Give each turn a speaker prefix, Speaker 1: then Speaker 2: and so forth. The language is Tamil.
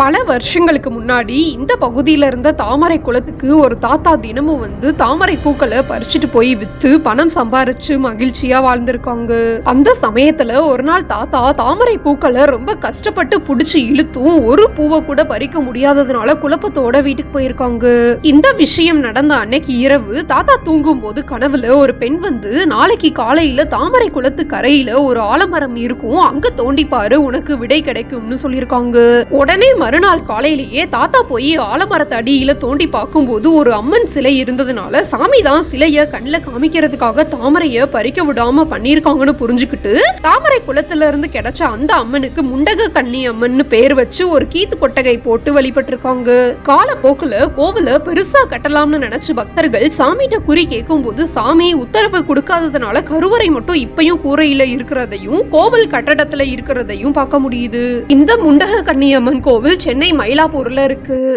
Speaker 1: பல வருஷங்களுக்கு முன்னாடி இந்த பகுதியில இருந்த தாமரை குளத்துக்கு ஒரு தாத்தா தினமும் வந்து தாமரை பூக்களை பறிச்சுட்டு போய் வித்து பணம் சம்பாரிச்சு மகிழ்ச்சியா வாழ்ந்திருக்காங்க. அந்த சமயத்துல ஒரு நாள் தாத்தா தாமரை பூக்களை ரொம்ப கஷ்டப்பட்டு புடிச்சு இழுத்தும் ஒரு பூவை கூட பறிக்க முடியாததுனால குழப்பத்தோட வீட்டுக்கு போயிருக்காங்க. இந்த விஷயம் நடந்த அன்னைக்கு இரவு தாத்தா தூங்கும் போது கனவுல ஒரு பெண் வந்து, நாளைக்கு காலையில தாமரை குளத்து கரையில ஒரு ஆலமரம் இருக்கும், அங்க தோண்டிப்பாரு உனக்கு விடை கிடைக்கும்னு சொல்லியிருக்காங்க. உடனே மறுநாள் காலையிலேயே தாத்தா போய் ஆலமரத்து அடியில தோண்டி பார்க்கும்போது ஒரு அம்மன் சிலை இருந்ததுனால சாமி தான் சிலைய கண்ணில் காமிக்கிறதுக்காக தாமரைய பறிக்க விடாம பண்ணிருக்காங்கன்னு புரிஞ்சுக்கிட்டு தாமரை குளத்துல இருந்து கிடைச்ச அந்த அம்மனுக்கு முண்டக கண்ணி அம்மன் பேர் வச்சு ஒரு கீத்து கொட்டகை போட்டு வழிபட்டு இருக்காங்க. காலப்போக்குல கோவில பெருசா கட்டலாம்னு நினைச்சு பக்தர்கள் சாமிகிட்ட குறி கேட்கும் போது சாமி உத்தரவு கொடுக்காததுனால கருவறை மட்டும் இப்பயும் கூரையில இருக்கிறதையும் கோவில் கட்டடத்துல இருக்கிறதையும் பார்க்க முடியுது. இந்த முண்டக கண்ணி அம்மன் கோவில் சென்னை மயிலாப்பூர்ல இருக்கு.